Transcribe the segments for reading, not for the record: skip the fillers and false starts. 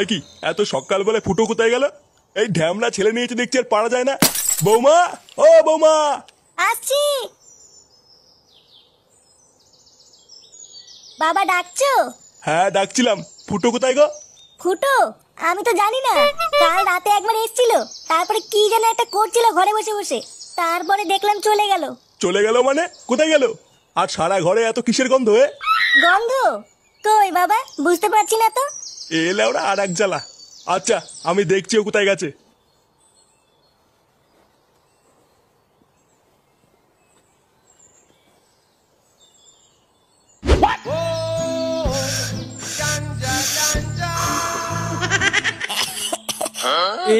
এ কি এত সকালবেলা ফুটো কোথায় গেল? এই ঢ্যামলা ছেলে নিয়েছে দেখছি, আর পারা যায় না। বৌমা, ও বৌমা। আসছি। বাবা ডাকছো? হ্যাঁ ডাকছিলাম। ফুটো কোথায় গো? ফুটো? আমি তো জানি না। কাল রাতে একবার এসেছিল, তারপরে কি যেন একটা করছিল ঘরে বসে বসে, তারপরে দেখলাম চলে গেল। চলে গেল মানে কোথায় গেল? আর সারা ঘরে এত কিসের গন্ধ? গন্ধ? কই বাবা, বুঝতে পারছি না তো। এলে ওরা আর এক জ্বালা। আচ্ছা আমি দেখছি ও কোথায় গেছে।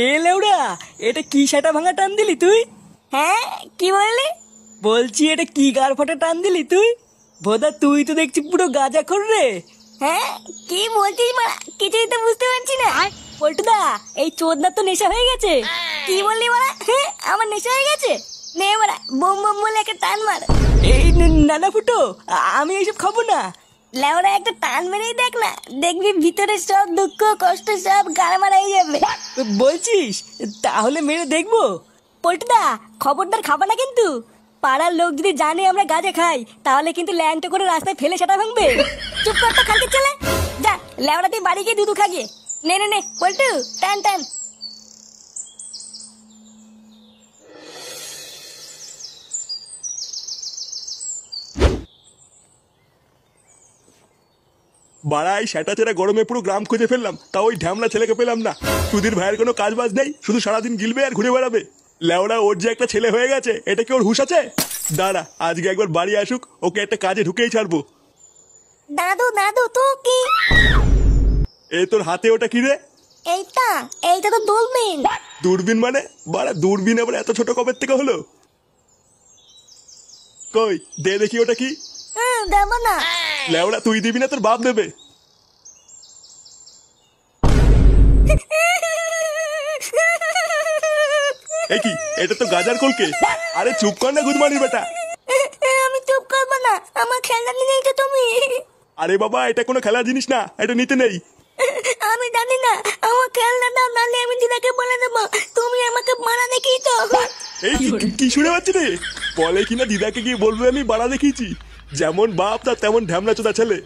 এ লেউড়া, এটা কি সেটা ভাঙা টান দিলি তুই? হ্যাঁ, কি বললি? বলছি এটা কি গার ফাটা টান দিলি তুই? বোধা তুই তো দেখছি পুরো গাঁজা খোর রে। হ্যাঁ, কি বলছিস মারা? কিছুই তো বুঝতে পারছি না। পল্টুদা, এই চোদনার তো নেশা হয়ে গেছে। কি বললি মারা? হ্যাঁ, আমার নেশা হয়ে গেছে। নে মারা, বোম বোম বলে একটা টান মার। এই নানা ফুটো, আমি এইসব খাবো না। লেওরা একটা টান মেরেই দেখ না, দেখবি ভিতরে সব দুঃখ কষ্ট সব গাড়মারা হয়ে যাবে। বলছিস? তাহলে মেরে দেখবো। পল্টুদা, খবরদার খাবা না কিন্তু। পাড়ার লোক যদি জানে আমরা গাঁজা খাই, তাহলে কিন্তু ল্যাংটো করে রাস্তায় ফেলে সেটা ভাঙবে। চুপ কর তো খালকে ছেলে। যা লেওরা তুই বাড়ি গিয়ে দুধু খাগিয়ে। নে নে নে পল্টু, টান টান। বাড়াই সেটা চেরা গরমে পুরো গ্রাম খুঁজে ফেললাম, তা ওই ঢ্যামলা ছেলেকে পেলাম না। সুধীর ভাইয়ের কোনো কাজ বাজ নেই, শুধু সারাদিন গিলবে আর ঘুরে বেড়াবে। লেওড়া ওর যে একটা ছেলে হয়ে গেছে, এটা কি ওর হুঁশ আছে? দাঁড়া, আজকে একবার বাড়ি আসুক, ওকে একটা কাজে ঢুকেই ছাড়বো। দাদু দাদু তো কি? এ তোর হাতে ওটা কি রে? এইটা এইটা তো দূরবীন। দূরবীন মানে? বাড়া দূরবীন আবার এত ছোট কবের থেকে হলো? কই দে দেখি ওটা কি। দেব না। লেওড়া তুই দিবি না, তোর বাপ দেবে। এ কি, এটা তো গাজার কলকে। আরে চুপ কর না গুদমানি বেটা। আমি চুপ করবো না, আমার খেলনা নিয়ে তো তুমি। আরে বাবা, এটা কোনো খেলার জিনিস না, এটা নিতে নেই। আমি জানি না, আমার খেলনা দাও, নালে আমি দিদাকে বলে দেবো তুমি আমাকে মারা দেখিয়ে তো। এই কি শুনে পাচ্ছি রে? বলে কিনা দিদাকে গিয়ে বলবে আমি বাড়া দেখিয়েছি। যেমন বাপ তার তেমন ঢ্যামলা চোদা ছেলে।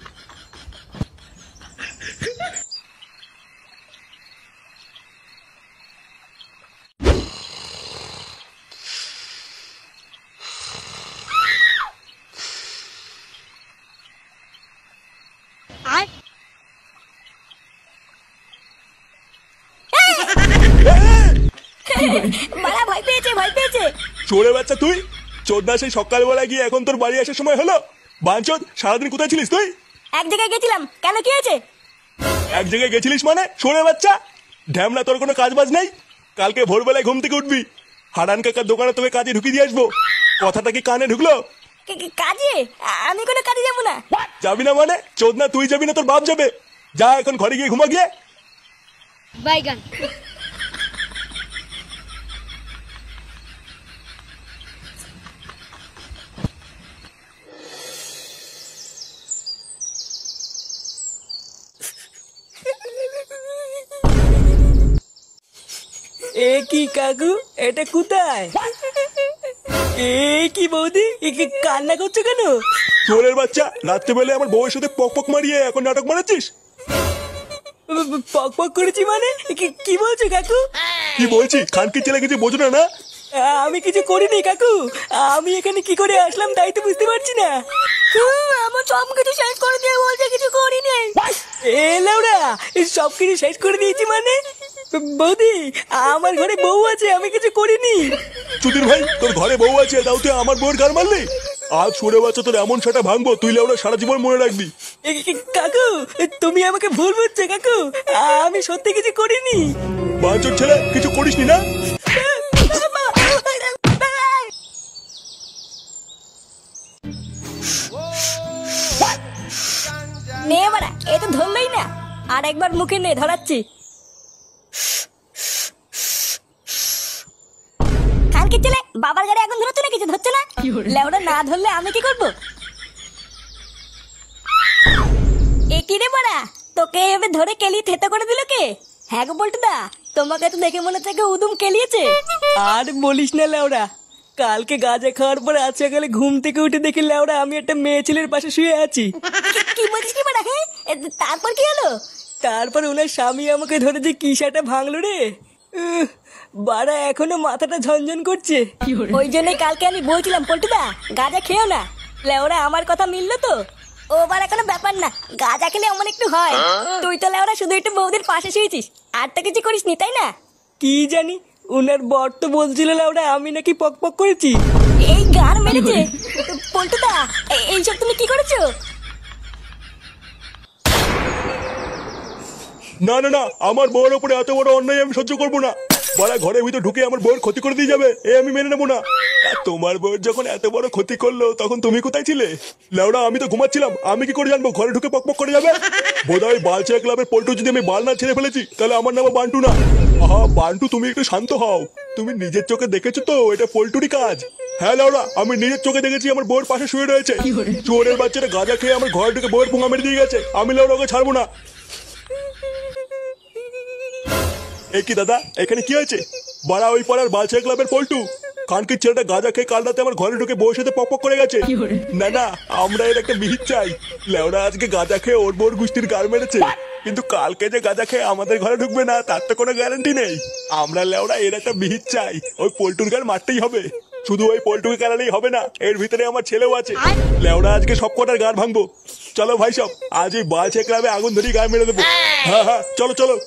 মারা ভয় পেয়েছে ভয় পেয়েছে। চোরে বাচ্চা তুই, চোদনা সেই সকালবেলা গিয়ে এখন তোর বাড়ি আসার সময় হলো? বাঞ্চোদ, সারাদিন কোথায় ছিলিস তুই? এক জায়গায় গেছিলাম, কেন কি হয়েছে? এক জায়গায় গেছিলিস মানে? চোরে বাচ্চা ঢ্যামলা, তোর কোনো কাজ বাজ নেই? কালকে ভোরবেলায় ঘুম থেকে উঠবি, হারান কাকার দোকানে তোকে কাজে ঢুকিয়ে দিয়ে আসবো। কথাটা কি কানে ঢুকলো? কাজে? আমি কোনো কাজে যাবো না। যাবি না মানে? চোদনা তুই যাবি না, তোর বাপ যাবে। যা এখন ঘরে গিয়ে ঘুমা গিয়ে। বাইগান। এ কি কাকু, এটা কোথায়? এ কি বৌদি, কান্না করছো কেন? চোরের বাচ্চা, রাত্রেবেলায় আমার বউয়ের সাথে পক পক মারিয়ে এখন নাটক মারাচ্ছিস? পক পক করেছি মানে? কি বলছো কাকু? কি বলছি, খানকির ছেলে কিছু বোঝো না না? আমি কিছু করিনি কাকু, আমি এখানে কি করে আসলাম তাই তো বুঝতে পারছি না। আমার সব কিছু শেষ করে দিয়ে বলছে কিছু করিনি। এ লেউড়া, সব কিছু শেষ করে দিয়েছি মানে? বৌদি, আমার ঘরে বউ আছে, আমি কিছু করিনি। সুধীর ভাই, তোর ঘরে বউ আছে, তাও তুই আমার বউয়ের গার মারলি? আজ সরে বাচ্চা তোর এমন সেটা ভাঙবো, তুই লেওড়া সারা জীবন মনে রাখবি। কাকু, তুমি আমাকে ভুল বুঝছো কাকু, আমি সত্যি কিছু করিনি। বাঞ্চোদ ছেলে, কিছু করিসনি না? নে বাড়া, এ তো ধরলই না। আর একবার মুখে নে, ধরাচ্ছি। খানকির ছেলে, বাবার গাড়ি এখন ধরছে না, কিছু ধরছে না। লেওড়া না ধরলে আমি কি করবো? এ কি রে বাড়া, তোকে এভাবে ধরে কেলিয়ে থেতো করে দিল কে? হ্যাঁ গো পল্টুদা, তোমাকে তো দেখে মনে হচ্ছে কেউ উদুম কেলিয়েছে। আর বলিস না লেওড়া, কালকে গাঁজা খাওয়ার পরে আজকে গেলে ঘুম থেকে উঠে দেখি লেওড়া আমি একটা মেয়ে ছেলের পাশে শুয়ে আছি। কি বলছিস কি বাড়া? হ্যাঁ, তারপর কি হলো? তারপর ওনার স্বামী আমাকে ধরে যে কি সেটা ভাঙলো রে। বাড়া এখনো মাথাটা ঝনঝন করছে। ওই জন্যই কালকে আমি বলছিলাম পল্টুদা গাঁজা খেও না। লেওরা আমার কথা মিললো তো? ও বাড়া কোনো ব্যাপার না, গাঁজা খেলে অমন একটু হয়। তুই তো লেওরা শুধু একটু বৌদির পাশে শুয়েছিস, আর তো কিছু করিস নি, তাই না? কি জানি, উনার বর তো বলছিল লেওড়া আমি নাকি পক পক করেছি। এই গার মেরেছে। পল্টুদা এইসব তুমি কি করেছো? না না না, আমার বউয়ের ওপরে এত বড় অন্যায় আমি সহ্য করবো না। বলা ঘরের ভিতর ঢুকে আমার বউয়ের ক্ষতি করে দিয়ে যাবে, এ আমি মেনে নেবো না। আর তোমার বউয়ের যখন এত বড় ক্ষতি করলো তখন তুমি কোথায় ছিলে? লেওড়া আমি তো ঘুমাচ্ছিলাম, আমি কি করে জানবো ঘরে ঢুকে পকপক করে যাবে? বোধহয় বালচা ক্লাবের পল্টু যদি আমি বাল না ছেড়ে ফেলেছি তাহলে আমার নাম বান্টু না। আহা বান্টু, তুমি একটু শান্ত হও। তুমি নিজের চোখে দেখেছো তো এটা পল্টুরই কাজ? হ্যাঁ লেওড়া, আমি নিজের চোখে দেখেছি আমার বউয়ের পাশে শুয়ে রয়েছে। চোরের বাচ্চাটা গাঁজা খেয়ে আমার ঘরে ঢুকে বউয়ের পুঙা মেরে দিয়ে গেছে, আমি লেওড়া ওকে ছাড়বো না। এ কি দাদা, এখানে কি হয়েছে? বাড়া ওই পাড়ার বালচা ক্লাবের পল্টু কানকির ছেলেটা গাঁজা খেয়ে কাল রাতে আমার ঘরে ঢুকে বউর সাথে পক করে গেছে। না না, আমরা এর একটা বিহিত চাই। লেওরা আজকে গাঁজা খেয়ে ওর বোর গুষ্টির গার মেরেছে, কিন্তু কালকে যে গাঁজা খেয়ে আমাদের ঘরে ঢুকবে না তার তো কোনো গ্যারান্টি নেই। আমরা লেওরা এর একটা বিহিত চাই, ওই পল্টুর গার মারতেই হবে। শুধু ওই পল্টুকে কেনালেই হবে না, এর ভিতরে আমার ছেলেও আছে। লেওরা আজকে সব কটার গার ভাঙবো। চলো ভাই সব, আজ এই বালচা ক্লাবে আগুন ধরিয়ে গায়ে মেরে দেবো। হ্যাঁ হ্যাঁ, চলো চলো।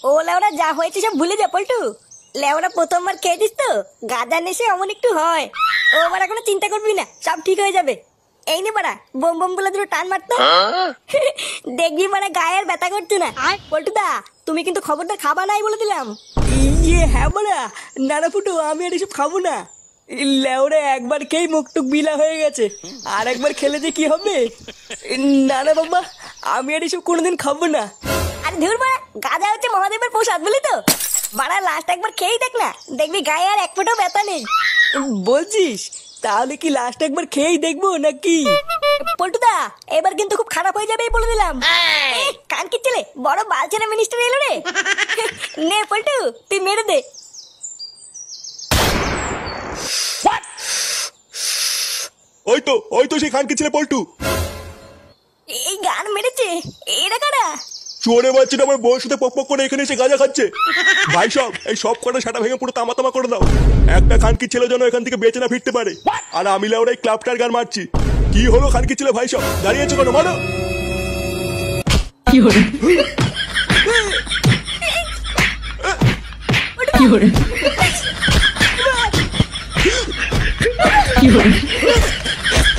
ও লেওরা যা হয়েছে সব ভুলে যা পল্টু। লেওরা প্রথমবার খেয়েছিস তো, গাঁজা নেশে অমন একটু হয়। ও বাড়া কোনো চিন্তা করবি না, সব ঠিক হয়ে যাবে। এই নে বাড়া বোম বোম বলে দুটো টান মারতো। দেখবি মানে গায়ে আর ব্যথা করছে না। পল্টুদা তুমি কিন্তু খবরটা খাবা নাই বলে দিলাম। ইয়ে হ্যাঁ বলা, নানা ফুটো আমি আর এসব খাবো না। লেওরে একবার খেয়ে মুখটুক বিলা হয়ে গেছে, আর একবার খেলে যে কি হবে। না না বাবা, আমি আর এসব কোনোদিন খাবো না। আর ধুর বাড়া, গাঁজা হচ্ছে মহাদেবের প্রসাদ বুঝলি তো। বাড়া লাস্ট একবার খেয়েই দেখ না, দেখবি গায়ে আর এক ফোঁটাও ব্যথা নেই। বলছিস? তাহলে কি লাস্ট একবার খেয়েই দেখবো নাকি? পল্টুদা এবার কিন্তু খুব খারাপ হয়ে যাবে বলে দিলাম। কান কি ছেলে, বড় বালচেনা মিনিস্টার এলো রে। নে পল্টু তুই মেরে দে। ওই তো সেই খানকি ছেলে পল্টু। এই গান মেরেছে, এরা কারা? চোরে বাচ্চাটা আমার বউর সাথে পক করে এখানে এসে গাঁজা খাচ্ছে। ভাই সব, এই সব কটা সাটা ভেঙে পুরো তামা তামা করে দাও। একটা খানকি ছেলে যেন এখান থেকে বেঁচে না ফিরতে পারে। আর আমি লেওরা এই ক্লাবটার গান মারছি। কি হলো খানকি ছেলে ভাই সব, দাঁড়িয়েছো কেন? মারো।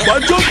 বাঞ্চন